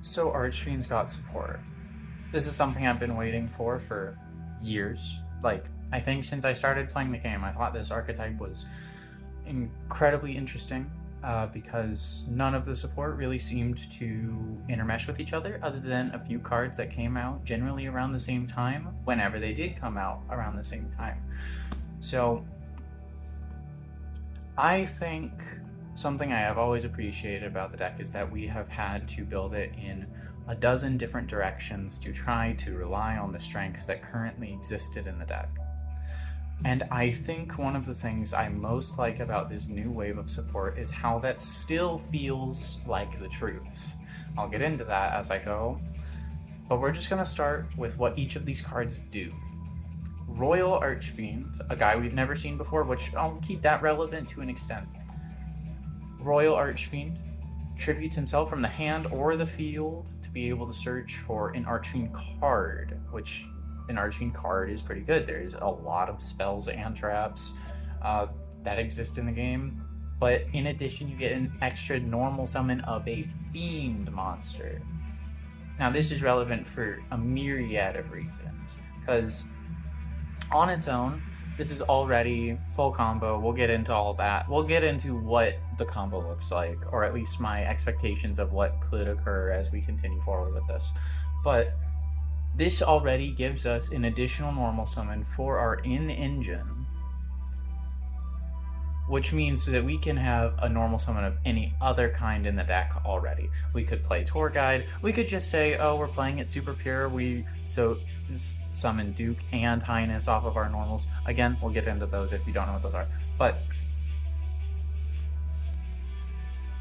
So Archfiend's got support. This is something I've been waiting for years. Like, I think since I started playing the game, I thought this archetype was incredibly interesting because none of the support really seemed to intermesh with each other, other than a few cards that came out generally around the same time, whenever they did come out around the same time. So, I think something I have always appreciated about the deck is that we have had to build it in a dozen different directions to try to rely on the strengths that currently existed in the deck. And I think one of the things I most like about this new wave of support is how that still feels like the truth. I'll get into that as I go, but we're just going to start with what each of these cards do. Royal Archfiend, a guy we've never seen before, which I'll keep that relevant to an extent. Royal Archfiend tributes himself from the hand or the field to be able to search for an Archfiend card, which an Archfiend card is pretty good. There's a lot of spells and traps that exist in the game, but in addition, you get an extra normal summon of a fiend monster. Now, this is relevant for a myriad of reasons, because on its own, this is already full combo. We'll get into all that. We'll get into what the combo looks like, or at least my expectations of what could occur as we continue forward with this. But this already gives us an additional normal summon for our in-engine, which means that we can have a normal summon of any other kind in the deck already. We could play Tour Guide. We could just say, oh, we're playing it super pure. So summon Duke and Highness off of our normals. Again, we'll get into those if you don't know what those are. But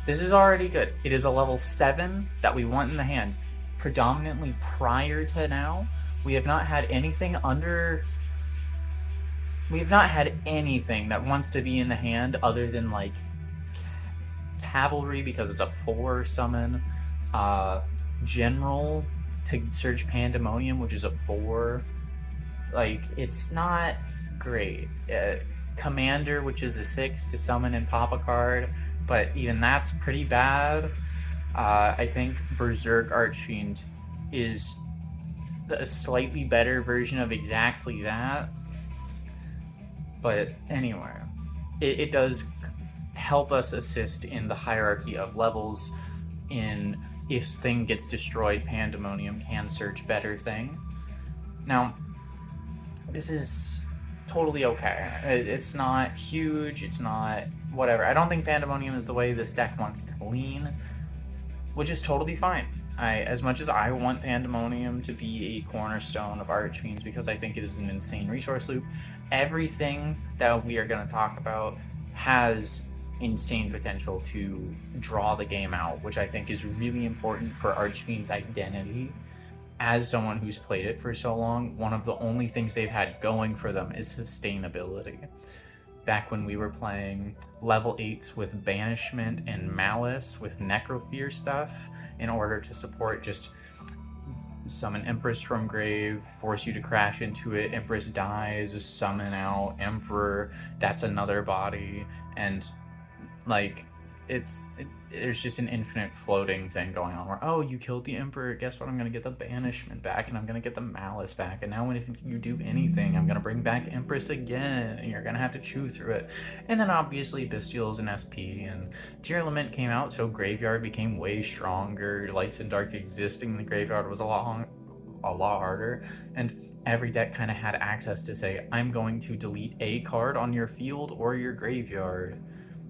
this is already good. It is a level 7 that we want in the hand. Predominantly prior to now, we have not had anything that wants to be in the hand other than like Cavalry, because it's a 4 summon, General to search Pandemonium, which is a 4. Like, it's not great. Commander, which is a 6 to summon and pop a card, but even that's pretty bad. I think Berserk Archfiend is a slightly better version of exactly that. But anyway, it does help us assist in the hierarchy of levels. In if thing gets destroyed, Pandemonium can search better thing. Now, this is totally okay. It's not huge, it's not whatever. I don't think Pandemonium is the way this deck wants to lean, which is totally fine. As much as I want Pandemonium to be a cornerstone of Archfiends because I think it is an insane resource loop, everything that we are going to talk about has insane potential to draw the game out, which I think is really important for Archfiend's identity. As someone who's played it for so long, one of the only things they've had going for them is sustainability. Back when we were playing level 8s with Banishment and Malice with Necrofear stuff, in order to support just summon Empress from grave, force you to crash into it, Empress dies, summon out Emperor, that's another body, and like there's just an infinite floating thing going on where, oh, you killed the Emperor, guess what, I'm gonna get the Banishment back, and I'm gonna get the Malice back, and now when you do anything, I'm gonna bring back Empress again, and you're gonna have to chew through it. And then obviously Bestial is an SP, and Tear Lament came out, so Graveyard became way stronger. Lights and Dark existing in the Graveyard was a lot harder, and every deck kind of had access to say, I'm going to delete a card on your field or your graveyard,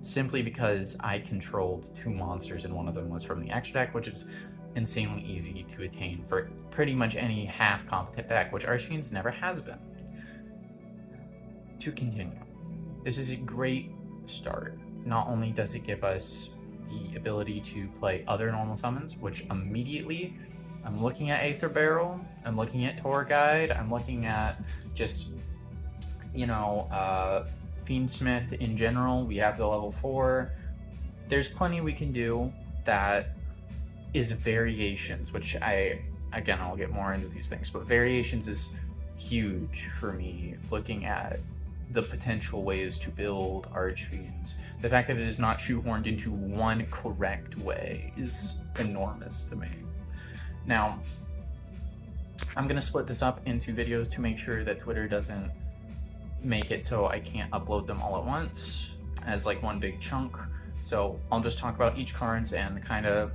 simply because I controlled 2 monsters and one of them was from the extra deck, which is insanely easy to attain for pretty much any half competent deck, which Archfiends never has been. To continue, this is a great start. Not only does it give us the ability to play other normal summons, which immediately I'm looking at Aether Barrel, I'm looking at Tour Guide, I'm looking at just, Fiendsmith in general. We have the level 4. There's plenty we can do that is variations, which I'll get more into these things, but variations is huge for me, looking at the potential ways to build Archfiends. The fact that it is not shoehorned into one correct way is enormous to me. Now, I'm going to split this up into videos to make sure that Twitter doesn't make it so I can't upload them all at once as like one big chunk. So I'll just talk about each cards and kind of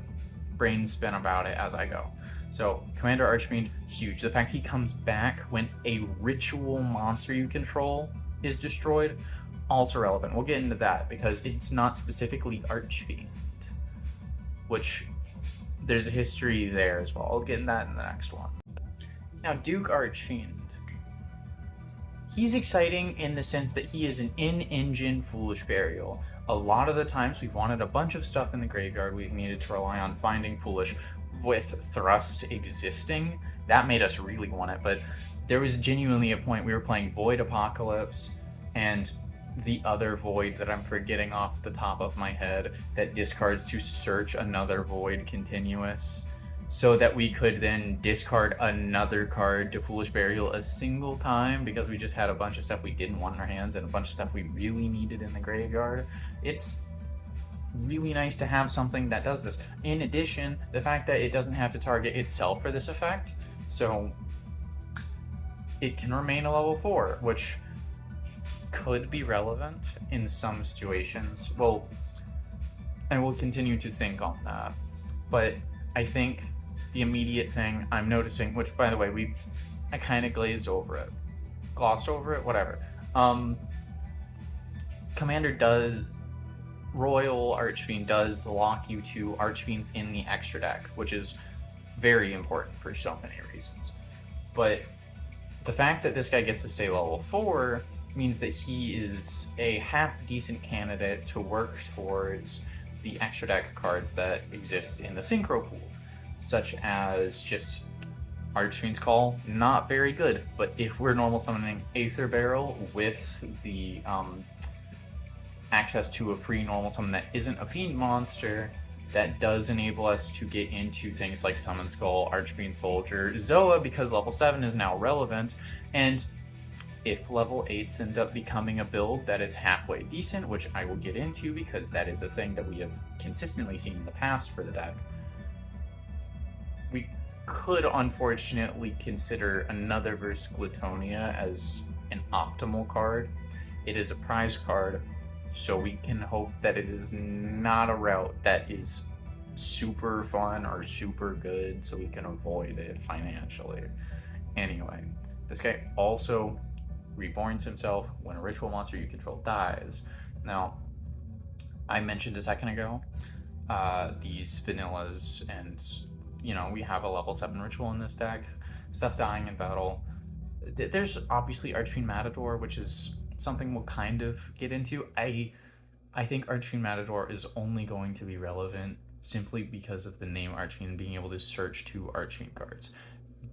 brain spin about it as I go. So Commander Archfiend, huge. The fact he comes back when a ritual monster you control is destroyed, also relevant. We'll get into that because it's not specifically Archfiend, which there's a history there as well. I'll get into that in the next one. Now, Duke Archfiend. He's exciting in the sense that he is an in-engine Foolish Burial. A lot of the times we've wanted a bunch of stuff in the graveyard, we've needed to rely on finding Foolish. With Thrust existing, that made us really want it, but there was genuinely a point we were playing Void Apocalypse and the other Void that I'm forgetting off the top of my head that discards to search another Void continuous, so that we could then discard another card to Foolish Burial a single time because we just had a bunch of stuff we didn't want in our hands and a bunch of stuff we really needed in the graveyard. It's really nice to have something that does this. In addition, the fact that it doesn't have to target itself for this effect, so it can remain a level 4, which could be relevant in some situations. Well, and we'll continue to think on that. But I think the immediate thing I'm noticing, which by the way, I kind of glossed over it, whatever. Royal Archfiend does lock you to Archfiends in the extra deck, which is very important for so many reasons. But the fact that this guy gets to stay level 4 means that he is a half-decent candidate to work towards the extra deck cards that exist in the Synchro pool, such as just Archfiend's Call, not very good, but if we're normal summoning Aether Barrel with the access to a free normal summon that isn't a fiend monster, that does enable us to get into things like Summon Skull, Archfiend Soldier, Zoa, because level 7 is now relevant, and if level 8s end up becoming a build that is halfway decent, which I will get into because that is a thing that we have consistently seen in the past for the deck, we could unfortunately consider another Verse Glutonia as an optimal card. It is a prize card, so we can hope that it is not a route that is super fun or super good, so we can avoid it financially. Anyway, this guy also reborns himself when a ritual monster you control dies. Now, I mentioned a second ago these vanillas, and we have a level 7 ritual in this deck, stuff dying in battle. There's obviously Archfiend Matador, which is something we'll kind of get into. I think Archfiend Matador is only going to be relevant simply because of the name Archfiend and being able to search 2 Archfiend cards.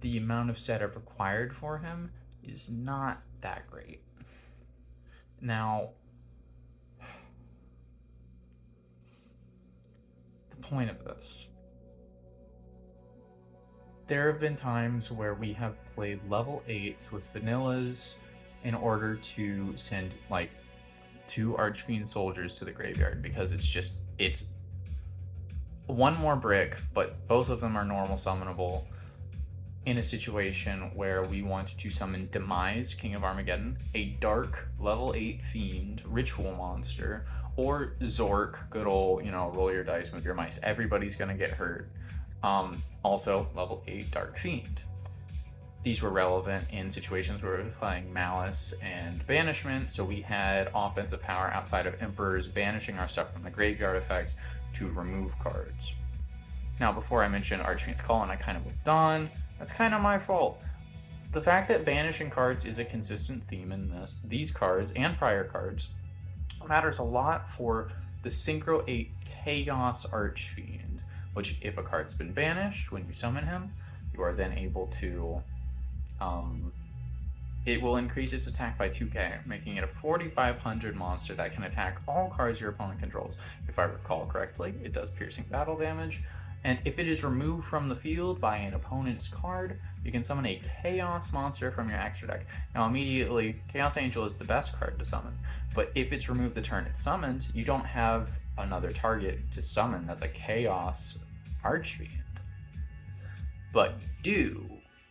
The amount of setup required for him is not that great. Now, the point of this. There have been times where we have played level 8s with vanillas in order to send like 2 Archfiend Soldiers to the graveyard because it's one more brick, but both of them are normal summonable in a situation where we want to summon Demise, King of Armageddon, a dark level 8 fiend ritual monster, or Zork, good old, roll your dice, move your mice. Everybody's gonna get hurt. Also level 8 dark fiend. These were relevant in situations where we were playing Malice and Banishment, so we had offensive power outside of Emperors banishing our stuff from the graveyard effects to remove cards. Now, before I mentioned Archfiend's Call and I kind of moved on, that's kind of my fault. The fact that banishing cards is a consistent theme in these cards and prior cards matters a lot for the Synchro 8 Chaos Archfiend, which if a card's been banished when you summon him, you are then able to it will increase its attack by 2k, making it a 4,500 monster that can attack all cards your opponent controls. If I recall correctly, it does piercing battle damage, and if it is removed from the field by an opponent's card, you can summon a Chaos monster from your extra deck. Now immediately, Chaos Angel is the best card to summon, but if it's removed the turn it's summoned, you don't have another target to summon that's a Chaos Archfiend. but do.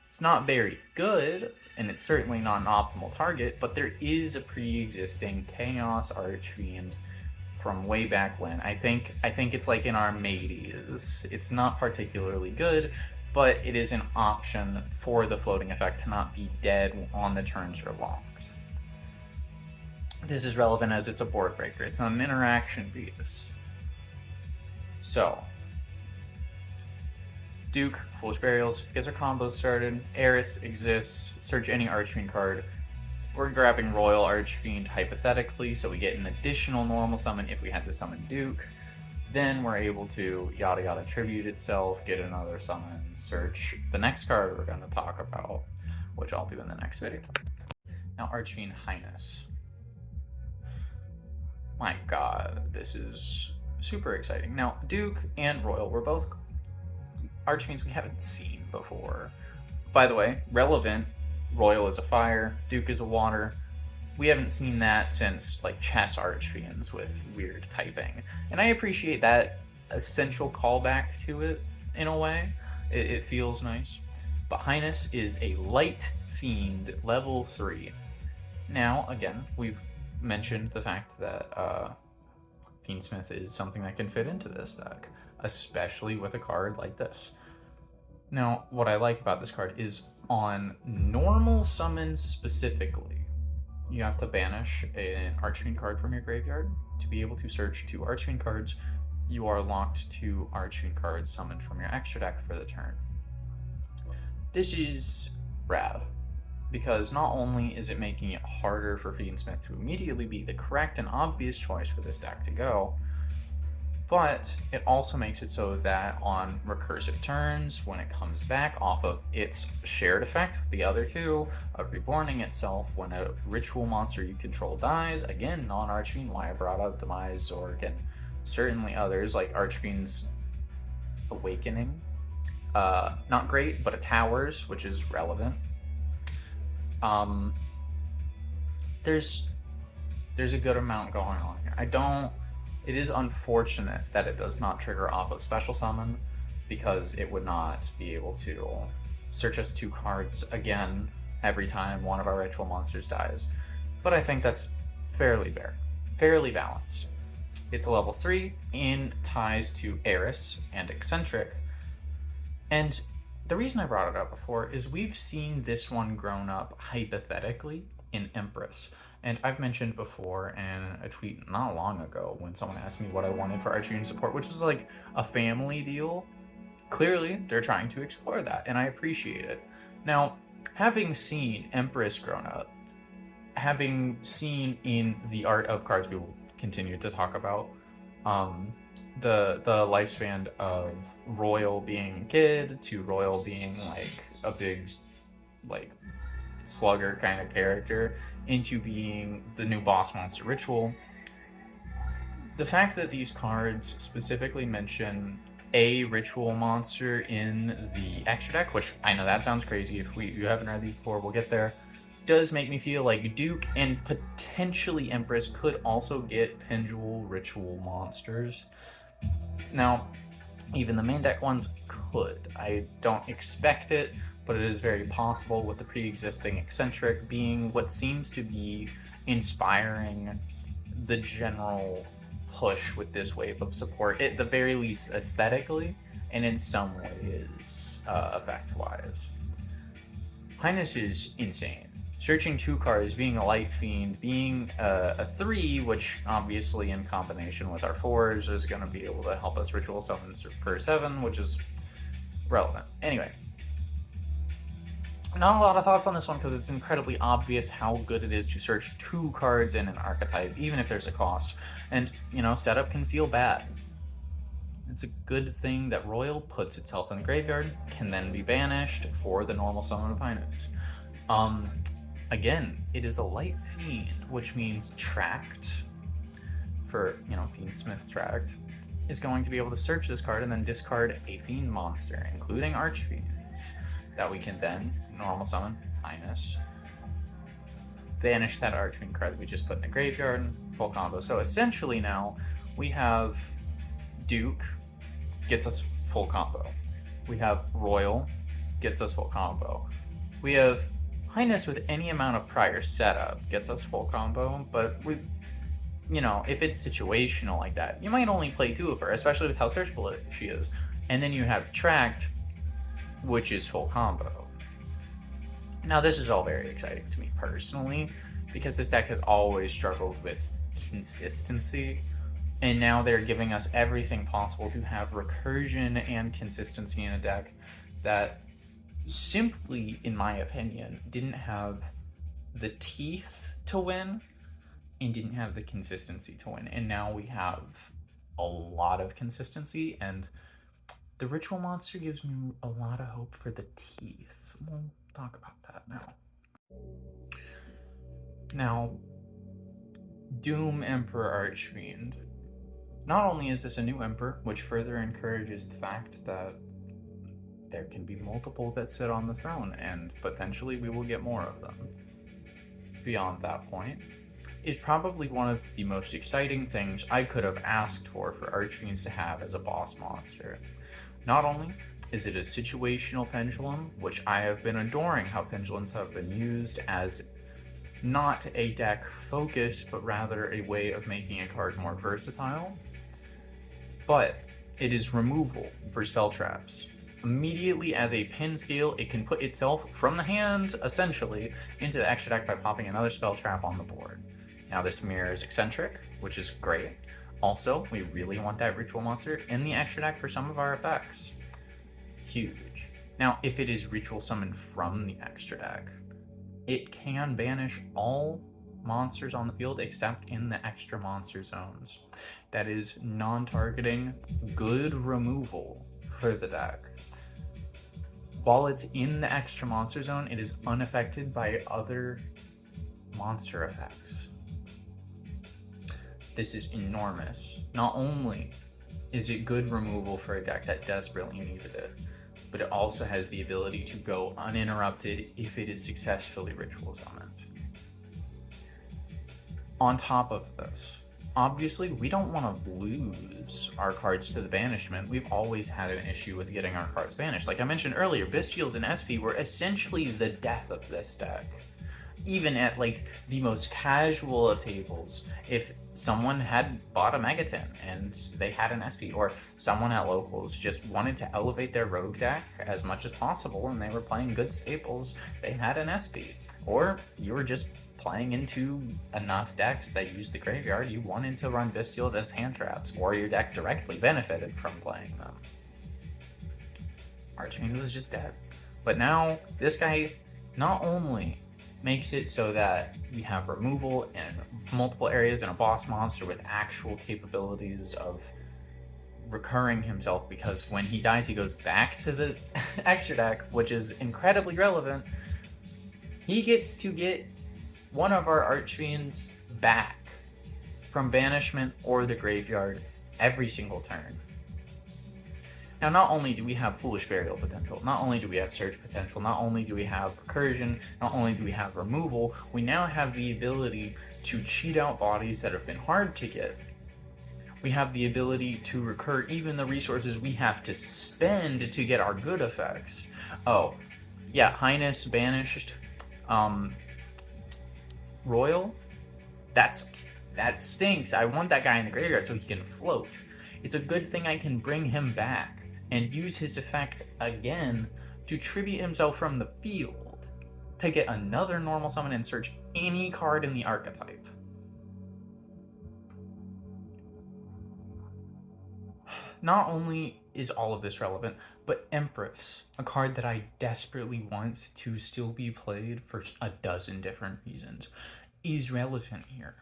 It's not very good, and it's certainly not an optimal target, but there is a pre-existing Chaos Archfiend from way back when. I think it's like in our mateys. It's not particularly good, but it is an option for the floating effect to not be dead on the turns you're locked. This is relevant as it's a board breaker. It's not an interaction piece. So, Duke, Foolish Burials, gets our combos started. Eris exists, search any Archfiend card. We're grabbing Royal Archfiend hypothetically, so we get an additional normal summon if we had to summon Duke. Then we're able to yada yada tribute itself, get another summon, search the next card we're going to talk about, which I'll do in the next video. Now, Archfiend Highness. My god, this is super exciting. Now, Duke and Royal were both Archfiends we haven't seen before. By the way, relevant, Royal is a fire, Duke is a water. We haven't seen that since like chess Archfiends with weird typing. And I appreciate that essential callback to it in a way. It feels nice. But Highness is a light fiend, level 3. Now, again, we've mentioned the fact that Fiendsmith is something that can fit into this deck, especially with a card like this. Now, what I like about this card is on normal summons specifically, you have to banish an Archfiend card from your graveyard. To be able to search 2 Archfiend cards, you are locked to Archfiend cards summoned from your extra deck for the turn. This is rad, because not only is it making it harder for Fiendsmith to immediately be the correct and obvious choice for this deck to go, but it also makes it so that on recursive turns, when it comes back off of its shared effect with the other 2, of reborning itself when a ritual monster you control dies, again, non-Archfiend, why I brought up Demise, Zork, and certainly others like Archfiend's Awakening. Not great, but a Towers, which is relevant. There's a good amount going on here. It is unfortunate that it does not trigger off of special summon, because it would not be able to search us 2 cards again every time one of our ritual monsters dies. But I think that's fairly balanced. It's a level 3 in ties to Eris and Eccentric. And the reason I brought it up before is we've seen this one grown up hypothetically in Empress. And I've mentioned before in a tweet not long ago when someone asked me what I wanted for Archfiend support, which was like a family deal. Clearly, they're trying to explore that, and I appreciate it. Now, having seen Empress grown up, having seen in the art of cards we will continue to talk about, the lifespan of Royal being a kid to Royal being like a big like slugger kind of character into being the new boss monster ritual. The fact that these cards specifically mention a ritual monster in the extra deck, which I know that sounds crazy, if you haven't read these before, we'll get there, does make me feel like Duke and potentially Empress could also get Pendule ritual monsters. Now, even the main deck ones could. I don't expect it, but it is very possible, with the pre-existing Eccentric being what seems to be inspiring the general push with this wave of support, at the very least aesthetically, and in some ways effect-wise. Highness is insane. Searching 2 cards, being a light fiend, being a 3, which obviously in combination with our 4s is going to be able to help us ritual summon for 7, which is relevant. Anyway, not a lot of thoughts on this one because it's incredibly obvious how good it is to search 2 cards in an archetype, even if there's a cost. And, you know, setup can feel bad. It's a good thing that Royal puts itself in the graveyard, can then be banished for the normal summon of Highness. Again, it is a light fiend, which means tracked, for, you know, Fiendsmith tracked, is going to be able to search this card and then discard a fiend monster, including Archfiends, that we can then normal summon Highness, banish that Archfiend card that we just put in the graveyard, full combo. So essentially now we have Duke gets us full combo. We have Royal gets us full combo. We have Highness with any amount of prior setup gets us full combo, but if it's situational like that, you might only play 2 of her, especially with how searchable she is. And then you have Tracked, which is full combo. Now, this is all very exciting to me personally, because this deck has always struggled with consistency, and now they're giving us everything possible to have recursion and consistency in a deck that simply, in my opinion, didn't have the teeth to win and didn't have the consistency to win. And now we have a lot of consistency, and the Ritual Monster gives me a lot of hope for the teeth. We'll talk about that now. Now, Doom Emperor Archfiend. Not only is this a new Emperor, which further encourages the fact that there can be multiple that sit on the throne, and potentially we will get more of them. Beyond that point, is probably one of the most exciting things I could have asked for Archfiends to have as a boss monster. Not only is it a situational pendulum, which I have been adoring how pendulums have been used as not a deck focus, but rather a way of making a card more versatile, but it is removal for spell traps. Immediately as a pin scale, it can put itself from the hand, essentially, into the extra deck by popping another spell trap on the board. Now this mirrors Eccentric, which is great. Also, we really want that Ritual Monster in the extra deck for some of our effects. Huge. Now, if it is Ritual Summoned from the extra deck, it can banish all monsters on the field except in the extra monster zones. That is non-targeting, good removal for the deck. While it's in the extra monster zone, it is unaffected by other monster effects. This is enormous. Not only is it good removal for a deck that desperately needed it, but it also has the ability to go uninterrupted if it is successfully Ritual Summoned. On top of this, obviously we don't want to lose our cards to the banishment. We've always had an issue with getting our cards banished. Like I mentioned earlier, Bystials and SP were essentially the death of this deck. Even at like the most casual of tables, if someone had bought a Megaton and they had an SP, or someone at locals just wanted to elevate their rogue deck as much as possible and they were playing good staples, they had an SP. Or you were just playing into enough decks that use the graveyard, you wanted to run Bystials as hand traps, or your deck directly benefited from playing them. Archfiend was just dead. But now, this guy not only makes it so that we have removal in multiple areas and a boss monster with actual capabilities of recurring himself, because when he dies he goes back to the extra deck, which is incredibly relevant. He gets to get one of our Archfiends back from banishment or the graveyard every single turn. Now, not only do we have Foolish Burial potential, not only do we have Search potential, not only do we have Recursion, not only do we have removal, we now have the ability to cheat out bodies that have been hard to get. We have the ability to recur even the resources we have to spend to get our good effects. Oh, yeah, Highness banished Royal. That stinks. I want that guy in the graveyard so he can float. It's a good thing I can bring him back and use his effect again to tribute himself from the field to get another normal summon and search any card in the archetype. Not only is all of this relevant, but Empress, a card that I desperately want to still be played for a dozen different reasons, is relevant here.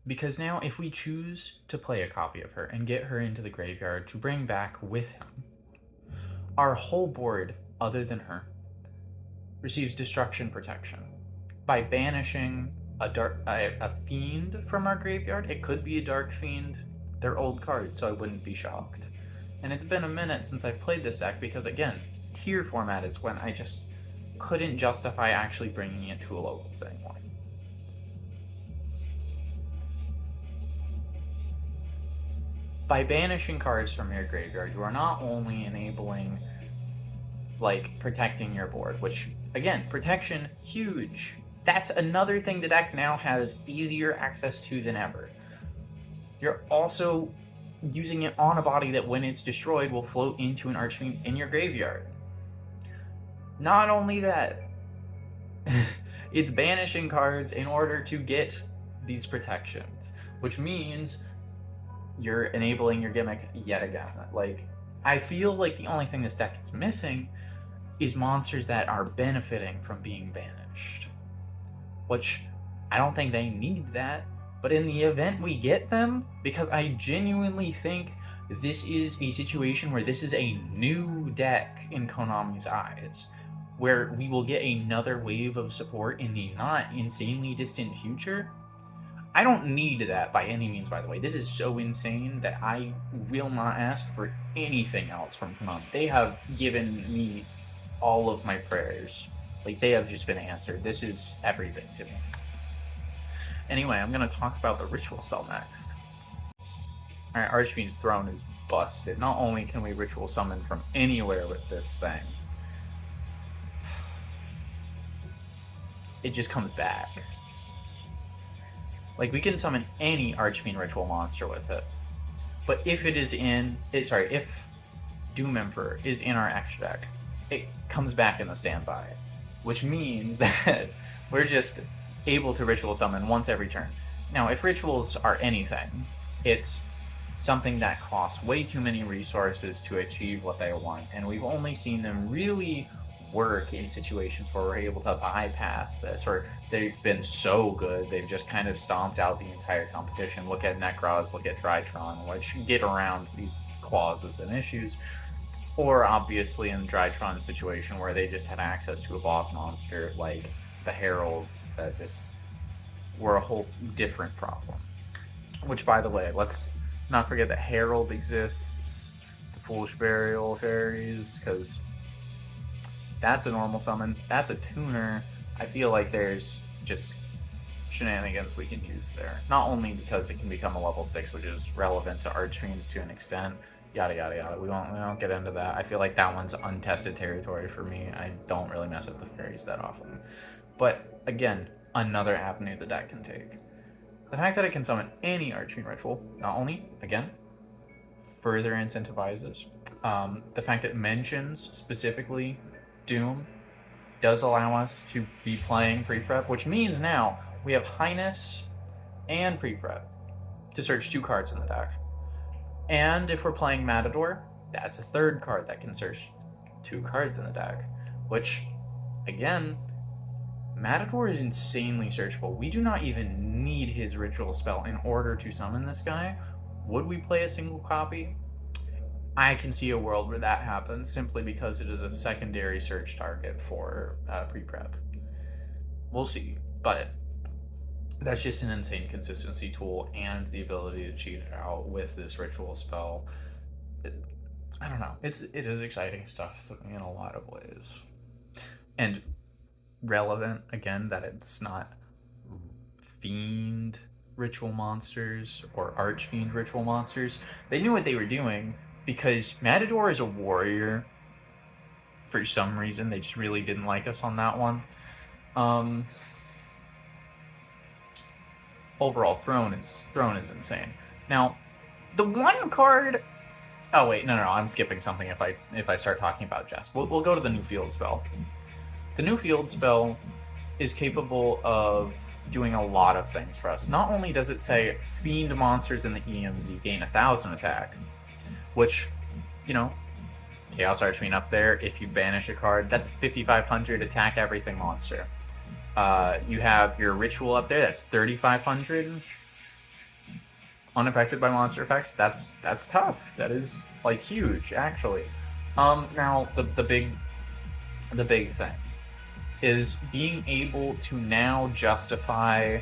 Because now if we choose to play a copy of her and get her into the graveyard to bring back with him, our whole board, other than her, receives destruction protection. By banishing a fiend from our graveyard, it could be a Dark Fiend. They're old cards, so I wouldn't be shocked. And it's been a minute since I've played this deck because, again, tier format is when I just couldn't justify actually bringing it to a locals anymore. By banishing cards from your graveyard, you are not only enabling like protecting your board, which again, protection, huge. That's another thing the deck now has easier access to than ever. You're also using it on a body that when it's destroyed will float into an Archfiend in your graveyard. Not only that, it's banishing cards in order to get these protections, which means you're enabling your gimmick yet again. Like, I feel like the only thing this deck is missing is monsters that are benefiting from being banished, which I don't think they need that. But in the event we get them, because I genuinely think this is a situation where this is a new deck in Konami's eyes, where we will get another wave of support in the not insanely distant future. I don't need that by any means, by the way. This is so insane that I will not ask for anything else from Konami. They have given me all of my prayers. Like, they have just been answered. This is everything to me. Anyway, I'm going to talk about the ritual spell next. Alright, Archfiend's Throne is busted. Not only can we ritual summon from anywhere with this thing, it just comes back. Like, we can summon any Archfiend ritual monster with it. But if it is if Doom Emperor is in our extra deck, it comes back in the standby. Which means that we're just able to ritual summon once every turn. Now, if rituals are anything, it's something that costs way too many resources to achieve what they want, and we've only seen them really work in situations where we're able to bypass this, or they've been so good they've just kind of stomped out the entire competition. Look at Necroz, look at Drytron, which get around these clauses and issues. Or obviously in the Drytron situation where they just had access to a boss monster like the Heralds that just were a whole different problem. Which, by the way, let's not forget that Herald exists, the Foolish Burial Fairies, because that's a normal summon, that's a tuner. I feel like there's just shenanigans we can use there. Not only because it can become a level 6, which is relevant to Archfiends to an extent, yada yada yada. We won't get into that. I feel like that one's untested territory for me. I don't really mess with the fairies that often. But again, another avenue the deck can take. The fact that it can summon any Archfiend ritual, not only, again, further incentivizes. The fact it mentions specifically Doom does allow us to be playing pre-prep, which means now we have Highness and pre-prep to search 2 cards in the deck. And if we're playing Matador, that's a 3rd card that can search 2 cards in the deck, which, again, Matador is insanely searchable. We do not even need his ritual spell in order to summon this guy. Would we play a single copy? I can see a world where that happens simply because it is a secondary search target for pre-prep. We'll see, but that's just an insane consistency tool and the ability to cheat it out with this ritual spell. I don't know. It is exciting stuff in a lot of ways. And relevant, again, that it's not Fiend ritual monsters or Archfiend ritual monsters. They knew what they were doing because Matador is a warrior. For some reason, they just really didn't like us on that one. Overall, Throne is insane. Now, the one card. Oh wait, no, I'm skipping something if I start talking about Jess. We'll go to the new field spell. The new field spell is capable of doing a lot of things for us. Not only does it say Fiend monsters in the EMZ gain 1,000 attack, which, you know, Chaos Archfiend up there, if you banish a card, that's a 5,500 attack everything monster. You have your Ritual up there, that's 3,500 unaffected by monster effects. That's tough. That is, like, huge, actually. Now, the big thing is being able to now justify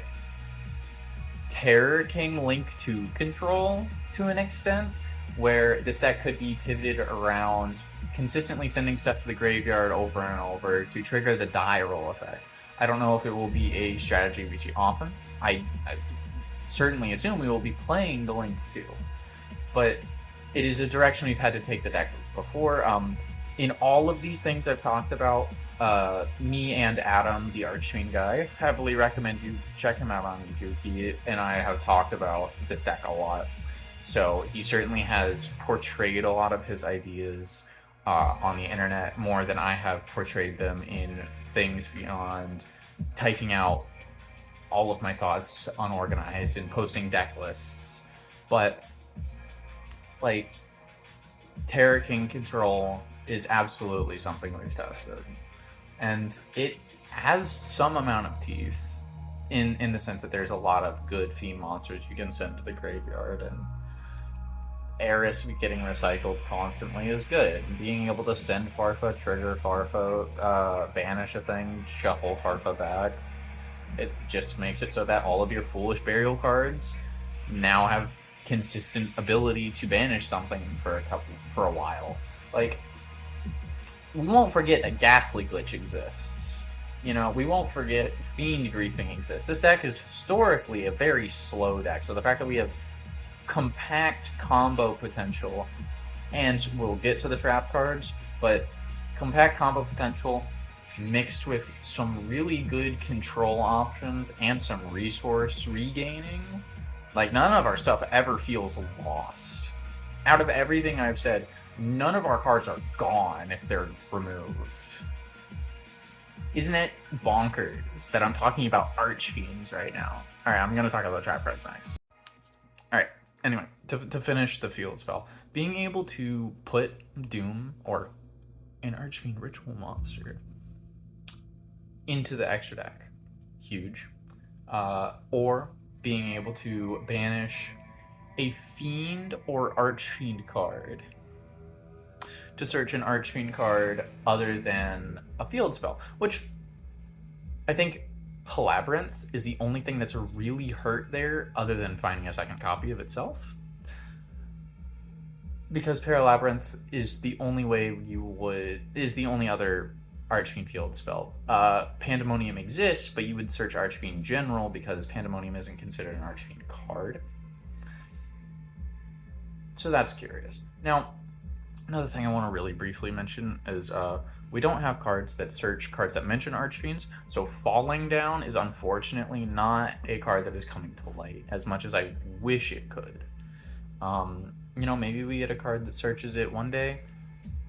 Terror King Link 2 control to an extent, where this deck could be pivoted around consistently sending stuff to the graveyard over and over to trigger the die roll effect. I don't know if it will be a strategy we see often. I certainly assume we will be playing the Link 2, but it is a direction we've had to take the deck before. in all of these things I've talked about, me and Adam, the Archfiend guy, heavily recommend you check him out on YouTube. He and I have talked about this deck a lot. So he certainly has portrayed a lot of his ideas on the internet more than I have portrayed them in things beyond typing out all of my thoughts unorganized and posting deck lists. But like, Terra King control is absolutely something we've tested, and it has some amount of teeth in the sense that there's a lot of good fiend monsters you can send to the graveyard, and Eris getting recycled constantly is good. Being able to send Farfa, trigger Farfa, banish a thing, shuffle Farfa back, it just makes it so that all of your Foolish Burial cards now have consistent ability to banish something for a while. Like, we won't forget that Ghastly Glitch exists. You know, we won't forget Fiend Griefing exists. This deck is historically a very slow deck, so the fact that we have compact combo potential, and we'll get to the trap cards, but compact combo potential mixed with some really good control options and some resource regaining, like, none of our stuff ever feels lost. Out of everything I've said, none of our cards are gone if they're removed. Isn't it bonkers that I'm talking about Archfiends right now? Alright, I'm going to talk about trap cards next. Alright, anyway, to finish the field spell, being able to put Doom, or an Archfiend Ritual monster, into the extra deck, huge. Or being able to banish a Fiend or Archfiend card to search an Archfiend card other than a field spell, which I think Palabyrinth is the only thing that's really hurt there other than finding a second copy of itself. Because Paralabyrinth is the only way is the only other Archfiend field spell. Pandemonium exists, but you would search Archfiend General because Pandemonium isn't considered an Archfiend card. So that's curious. Now, another thing I want to really briefly mention is we don't have cards that search cards that mention Archfiends, so Falling Down is unfortunately not a card that is coming to light as much as I wish it could. You know, maybe we get a card that searches it one day,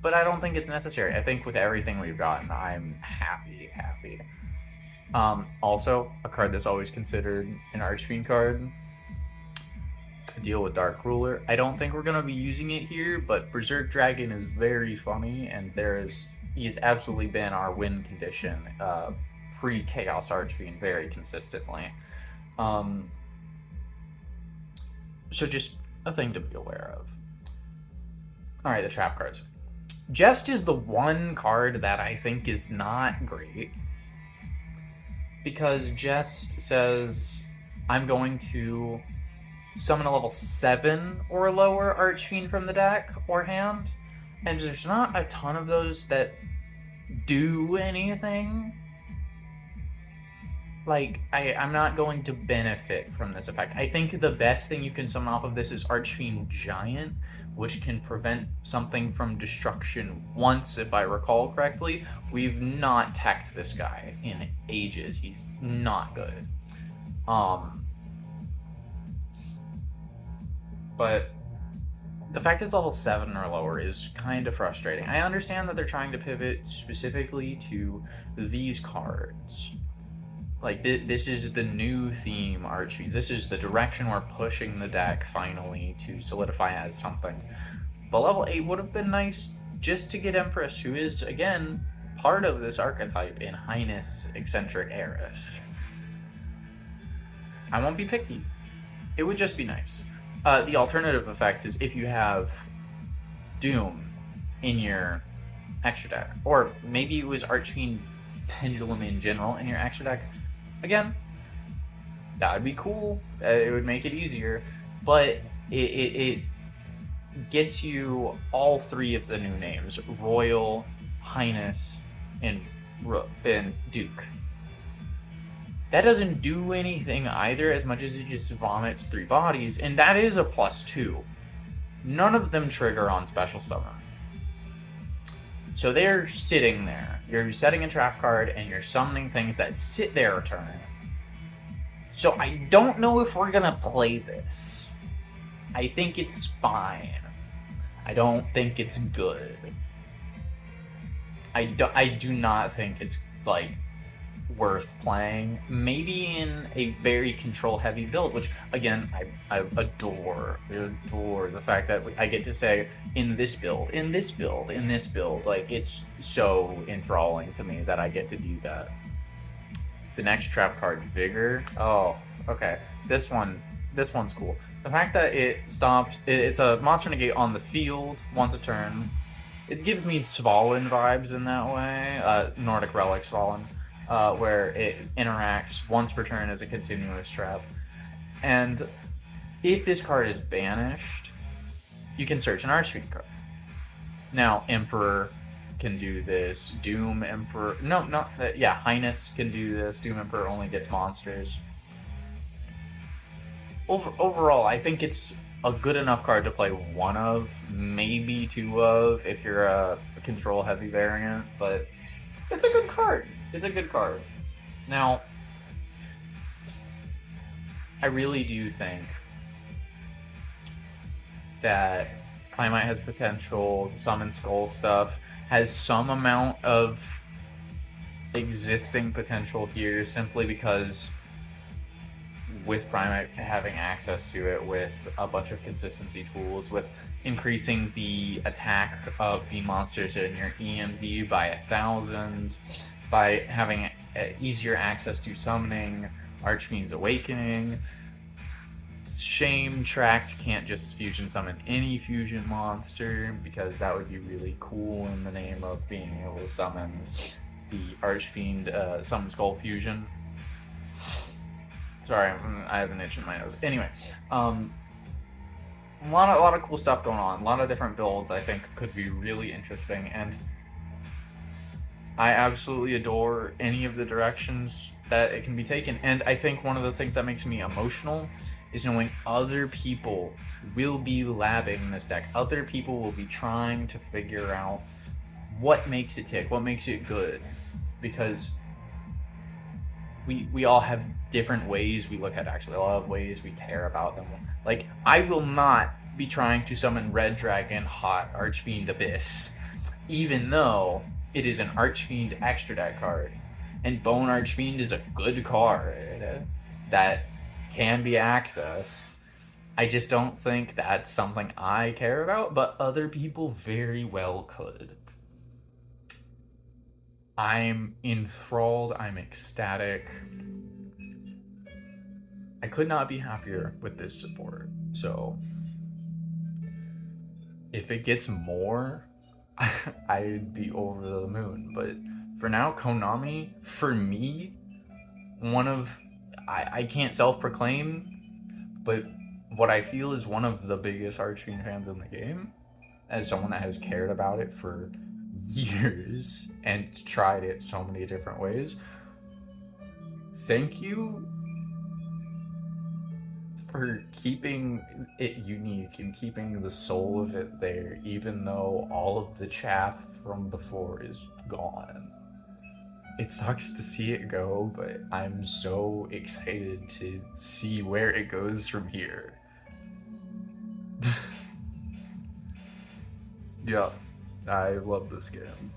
but I don't think it's necessary. I think with everything we've gotten, I'm happy. Also, a card that's always considered an Archfiend card, deal with Dark Ruler. I don't think we're going to be using it here, but Berserk Dragon is very funny, and he's absolutely been our win condition pre-Chaos Archfiend very consistently. So just a thing to be aware of. Alright, the trap cards. Jest is the one card that I think is not great, because Jest says I'm going to summon a level 7 or lower Archfiend from the deck or hand, and there's not a ton of those that do anything. Like, I'm not going to benefit from this effect. I think the best thing you can summon off of this is Archfiend Giant, which can prevent something from destruction once, if I recall correctly. We've not teched this guy in ages. He's not good. But the fact that it's level 7 or lower is kind of frustrating. I understand that they're trying to pivot specifically to these cards. Like, this is the new theme, Archfiends. This is the direction we're pushing the deck, finally, to solidify as something. But level 8 would have been nice just to get Empress, who is, again, part of this archetype in Highness Eccentric Eris. I won't be picky. It would just be nice. The alternative effect is if you have Doom in your extra deck, or maybe it was Archfiend Pendulum in general in your extra deck. Again, that would be cool. It would make it easier, but it gets you all three of the new names: Royal, Highness, and Duke. That doesn't do anything either, as much as it just vomits 3 bodies, and that is a +2. None of them trigger on special summon. So they're sitting there. You're setting a trap card and you're summoning things that sit there a turn. So I don't know if we're gonna play this. I think it's fine. I don't think it's good. I do not think it's like worth playing. Maybe in a very control heavy build, which again I adore the fact that I get to say in this build, like it's so enthralling to me that I get to do that. The next trap card, Vigor. Oh, okay. This one's cool. The fact that it's a monster negate on the field once a turn. It gives me Svalin vibes in that way. Nordic Relic Svalin, where it interacts once per turn as a continuous trap. And if this card is banished, you can search an Archfiend card. Now, Emperor can do this. Doom Emperor. No, not yeah. Highness can do this. Doom Emperor only gets monsters. Overall, I think it's a good enough card to play one of, maybe two of, if you're a control heavy variant. But it's a good card. It's a good card. Now, I really do think that Playmite has potential. The Summon Skull stuff has some amount of existing potential here, simply because with Primate having access to it, with a bunch of consistency tools, with increasing the attack of the monsters in your EMZ by 1,000, by having easier access to summoning Archfiend's Awakening. Shame Tract can't just fusion summon any fusion monster, because that would be really cool in the name of being able to summon the Archfiend Summon Skull fusion. Sorry, I have an itch in my nose. Anyway, a lot of cool stuff going on. A lot of different builds I think could be really interesting, and I absolutely adore any of the directions that it can be taken. And I think one of the things that makes me emotional is knowing other people will be labbing this deck. Other people will be trying to figure out what makes it tick, what makes it good, because we all have different ways we look at actually a lot of ways we care about them. Like, I will not be trying to summon Red Dragon Hot Archfiend Abyss, even though it is an Archfiend extra deck card, and Bone Archfiend is a good card that can be accessed. I just don't think that's something I care about, but other people very well could. I'm enthralled, I'm ecstatic. I could not be happier with this support. So if it gets more, I'd be over the moon. But for now, Konami, for me, I can't self-proclaim, but what I feel is one of the biggest Archfiend fans in the game, as someone that has cared about it for years and tried it so many different ways. Thank you for keeping it unique and keeping the soul of it there, even though all of the chaff from before is gone. It sucks to see it go, but I'm so excited to see where it goes from here. Yeah, I love this game.